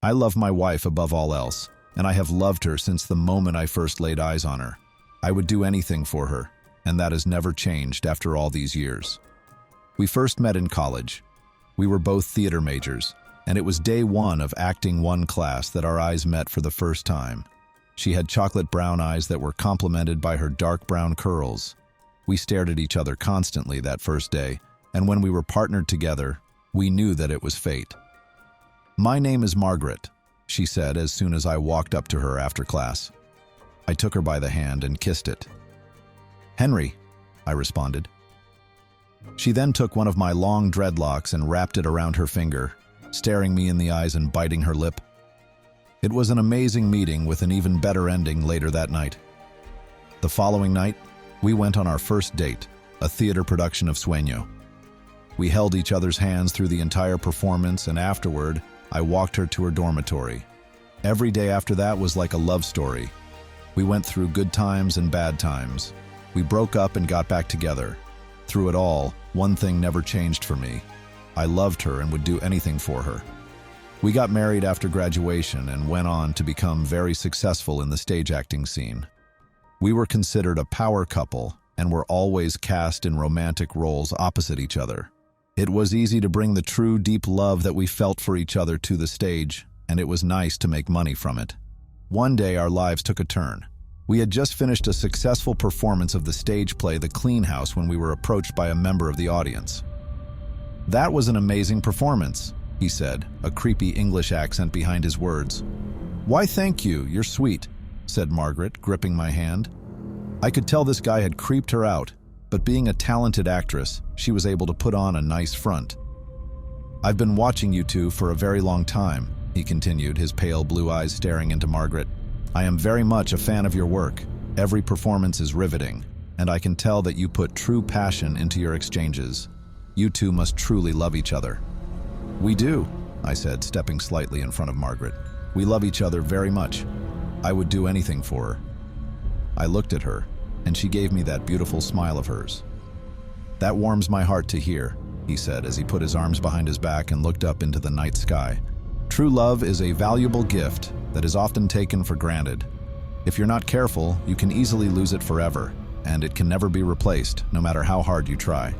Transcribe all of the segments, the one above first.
I love my wife above all else, and I have loved her since the moment I first laid eyes on her. I would do anything for her, and that has never changed after all these years. We first met in college. We were both theater majors, and it was day one of Acting 1 class that our eyes met for the first time. She had chocolate brown eyes that were complemented by her dark brown curls. We stared at each other constantly that first day, and when we were partnered together, we knew that it was fate. "My name is Margaret," she said as soon as I walked up to her after class. I took her by the hand and kissed it. "Henry," I responded. She then took one of my long dreadlocks and wrapped it around her finger, staring me in the eyes and biting her lip. It was an amazing meeting with an even better ending later that night. The following night, we went on our first date, a theater production of Sueño. We held each other's hands through the entire performance, and afterward, I walked her to her dormitory. Every day after that was like a love story. We went through good times and bad times. We broke up and got back together. Through it all, one thing never changed for me. I loved her and would do anything for her. We got married after graduation and went on to become very successful in the stage acting scene. We were considered a power couple and were always cast in romantic roles opposite each other. It was easy to bring the true, deep love that we felt for each other to the stage, and it was nice to make money from it. One day, our lives took a turn. We had just finished a successful performance of the stage play The Clean House when we were approached by a member of the audience. "That was an amazing performance," he said, a creepy English accent behind his words. "Why, thank you, you're sweet," said Margaret, gripping my hand. I could tell this guy had creeped her out, but being a talented actress, she was able to put on a nice front. "I've been watching you two for a very long time," he continued, his pale blue eyes staring into Margaret. "I am very much a fan of your work. Every performance is riveting, and I can tell that you put true passion into your exchanges. You two must truly love each other." "We do," I said, stepping slightly in front of Margaret. "We love each other very much. I would do anything for her." I looked at her, and she gave me that beautiful smile of hers. "That warms my heart to hear," he said as he put his arms behind his back and looked up into the night sky. "True love is a valuable gift that is often taken for granted. If you're not careful, you can easily lose it forever, and it can never be replaced, no matter how hard you try."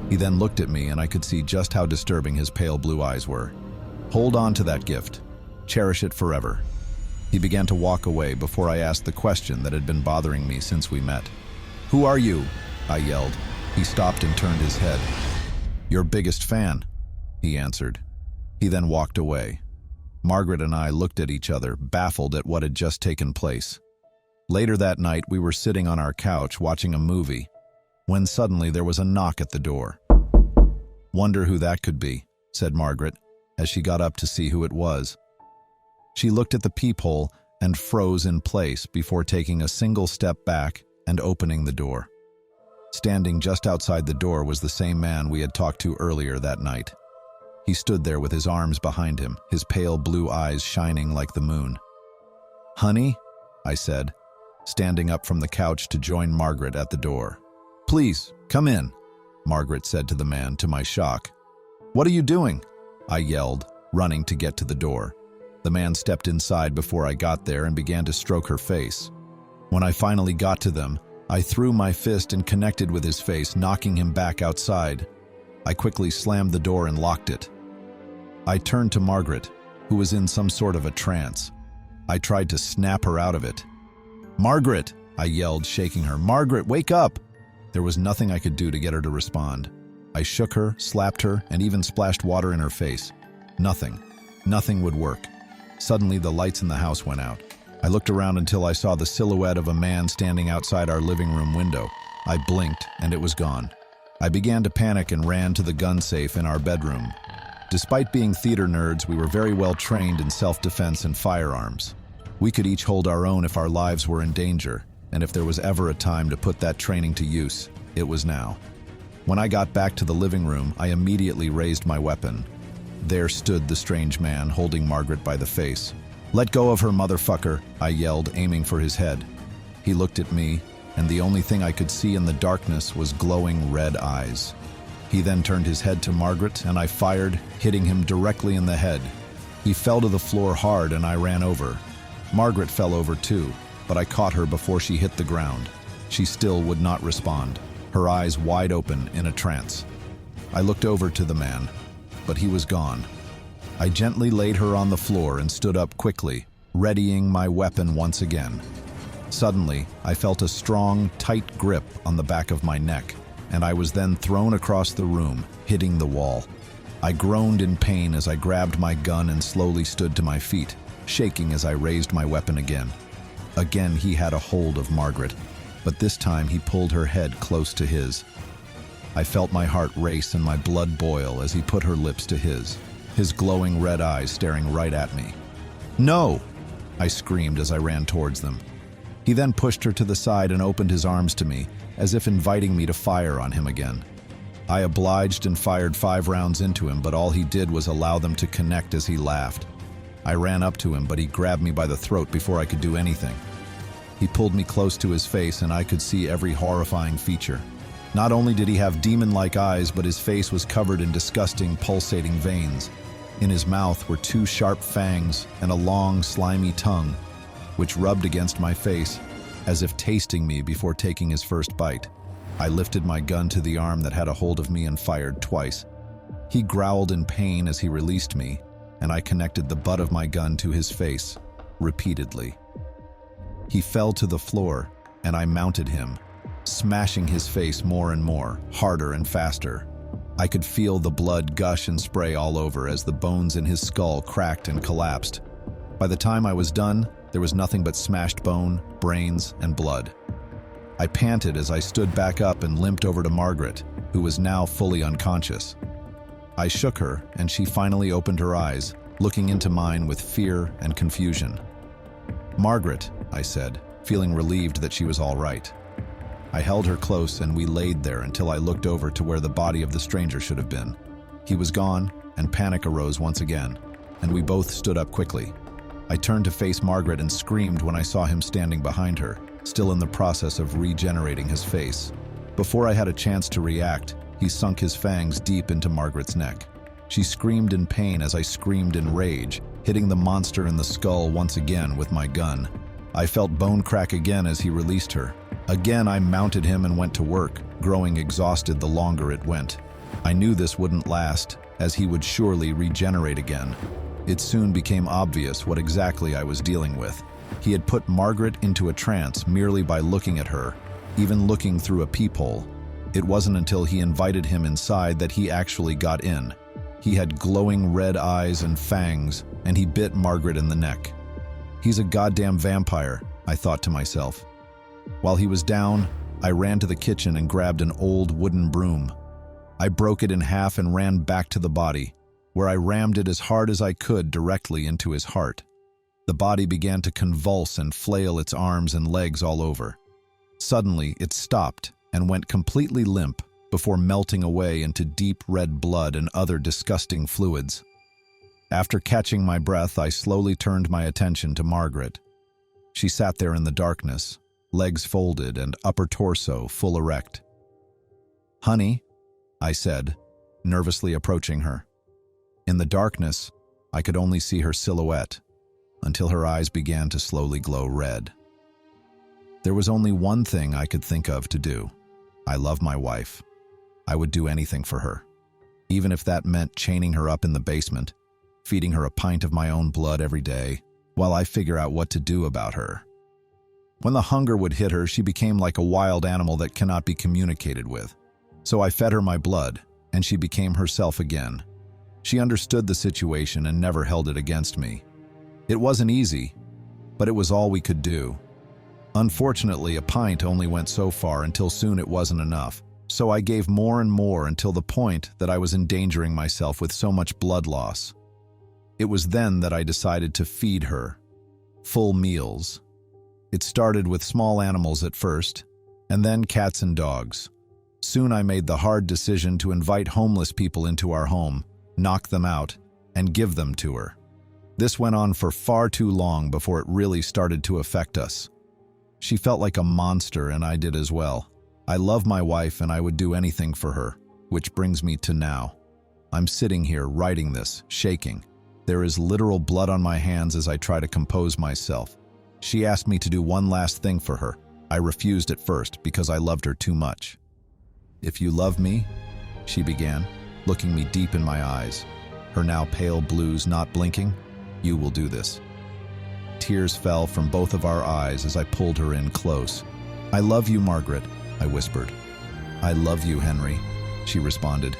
He then looked at me, and I could see just how disturbing his pale blue eyes were. "Hold on to that gift. Cherish it forever." He began to walk away before I asked the question that had been bothering me since we met. "Who are you?" I yelled. He stopped and turned his head. "Your biggest fan," he answered. He then walked away. Margaret and I looked at each other, baffled at what had just taken place. Later that night, we were sitting on our couch watching a movie, when suddenly there was a knock at the door. "Wonder who that could be," said Margaret, as she got up to see who it was. She looked at the peephole and froze in place before taking a single step back and opening the door. Standing just outside the door was the same man we had talked to earlier that night. He stood there with his arms behind him, his pale blue eyes shining like the moon. "Honey?" I said, standing up from the couch to join Margaret at the door. "Please, come in," Margaret said to the man, to my shock. "What are you doing?" I yelled, running to get to the door. The man stepped inside before I got there and began to stroke her face. When I finally got to them, I threw my fist and connected with his face, knocking him back outside. I quickly slammed the door and locked it. I turned to Margaret, who was in some sort of a trance. I tried to snap her out of it. "Margaret!" I yelled, shaking her. "Margaret, wake up!" There was nothing I could do to get her to respond. I shook her, slapped her, and even splashed water in her face. Nothing. Nothing would work. Suddenly, the lights in the house went out. I looked around until I saw the silhouette of a man standing outside our living room window. I blinked, and it was gone. I began to panic and ran to the gun safe in our bedroom. Despite being theater nerds, we were very well trained in self-defense and firearms. We could each hold our own if our lives were in danger, and if there was ever a time to put that training to use, it was now. When I got back to the living room, I immediately raised my weapon. There stood the strange man, holding Margaret by the face. "Let go of her, motherfucker," I yelled, aiming for his head. He looked at me, and the only thing I could see in the darkness was glowing red eyes. He then turned his head to Margaret, and I fired, hitting him directly in the head. He fell to the floor hard and I ran over. Margaret fell over too, but I caught her before she hit the ground. She still would not respond, her eyes wide open in a trance. I looked over to the man, but he was gone. I gently laid her on the floor and stood up quickly, readying my weapon once again. Suddenly, I felt a strong, tight grip on the back of my neck, and I was then thrown across the room, hitting the wall. I groaned in pain as I grabbed my gun and slowly stood to my feet, shaking as I raised my weapon again. Again, he had a hold of Margaret, but this time he pulled her head close to his. I felt my heart race and my blood boil as he put her lips to his glowing red eyes staring right at me. "No!" I screamed as I ran towards them. He then pushed her to the side and opened his arms to me, as if inviting me to fire on him again. I obliged and fired 5 rounds into him, but all he did was allow them to connect as he laughed. I ran up to him, but he grabbed me by the throat before I could do anything. He pulled me close to his face, and I could see every horrifying feature. Not only did he have demon-like eyes, but his face was covered in disgusting, pulsating veins. In his mouth were 2 sharp fangs and a long, slimy tongue, which rubbed against my face, as if tasting me before taking his first bite. I lifted my gun to the arm that had a hold of me and fired twice. He growled in pain as he released me, and I connected the butt of my gun to his face, repeatedly. He fell to the floor, and I mounted him, smashing his face more and more, harder and faster. I could feel the blood gush and spray all over as the bones in his skull cracked and collapsed. By the time I was done, there was nothing but smashed bone, brains, and blood. I panted as I stood back up and limped over to Margaret, who was now fully unconscious. I shook her, and she finally opened her eyes, looking into mine with fear and confusion. "Margaret," I said, feeling relieved that she was all right. I held her close and we laid there until I looked over to where the body of the stranger should have been. He was gone, and panic arose once again, and we both stood up quickly. I turned to face Margaret and screamed when I saw him standing behind her, still in the process of regenerating his face. Before I had a chance to react, he sunk his fangs deep into Margaret's neck. She screamed in pain as I screamed in rage, hitting the monster in the skull once again with my gun. I felt bone crack again as he released her. Again, I mounted him and went to work, growing exhausted the longer it went. I knew this wouldn't last, as he would surely regenerate again. It soon became obvious what exactly I was dealing with. He had put Margaret into a trance merely by looking at her, even looking through a peephole. It wasn't until he invited him inside that he actually got in. He had glowing red eyes and fangs, and he bit Margaret in the neck. "He's a goddamn vampire," I thought to myself. While he was down, I ran to the kitchen and grabbed an old wooden broom. I broke it in half and ran back to the body, where I rammed it as hard as I could directly into his heart. The body began to convulse and flail its arms and legs all over. Suddenly, it stopped and went completely limp before melting away into deep red blood and other disgusting fluids. After catching my breath, I slowly turned my attention to Margaret. She sat there in the darkness, legs folded and upper torso full erect. "Honey," I said, nervously approaching her. In the darkness, I could only see her silhouette, until her eyes began to slowly glow red. There was only one thing I could think of to do. I love my wife. I would do anything for her, even if that meant chaining her up in the basement, feeding her a pint of my own blood every day, while I figure out what to do about her. When the hunger would hit her, she became like a wild animal that cannot be communicated with. So I fed her my blood, and she became herself again. She understood the situation and never held it against me. It wasn't easy, but it was all we could do. Unfortunately, a pint only went so far until soon it wasn't enough. So I gave more and more until the point that I was endangering myself with so much blood loss. It was then that I decided to feed her full meals. It started with small animals at first, and then cats and dogs. Soon I made the hard decision to invite homeless people into our home, knock them out, and give them to her. This went on for far too long before it really started to affect us. She felt like a monster, and I did as well. I love my wife, and I would do anything for her, which brings me to now. I'm sitting here writing this, shaking. There is literal blood on my hands as I try to compose myself. She asked me to do one last thing for her. I refused at first because I loved her too much. "If you love me," she began, looking me deep in my eyes, her now pale blues not blinking, "you will do this." Tears fell from both of our eyes as I pulled her in close. "I love you, Margaret," I whispered. "I love you, Henry," she responded.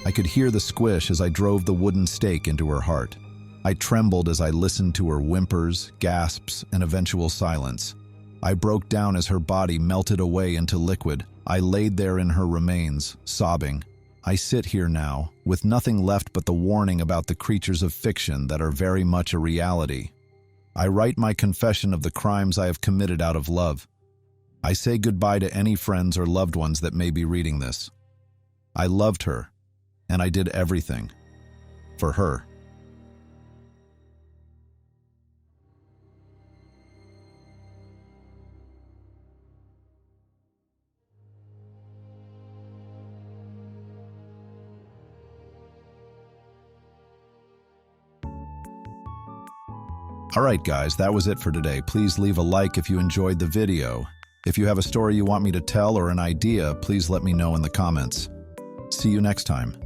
I could hear the squish as I drove the wooden stake into her heart. I trembled as I listened to her whimpers, gasps, and eventual silence. I broke down as her body melted away into liquid. I laid there in her remains, sobbing. I sit here now, with nothing left but the warning about the creatures of fiction that are very much a reality. I write my confession of the crimes I have committed out of love. I say goodbye to any friends or loved ones that may be reading this. I loved her, and I did everything for her. Alright guys, that was it for today. Please leave a like if you enjoyed the video. If you have a story you want me to tell or an idea, please let me know in the comments. See you next time.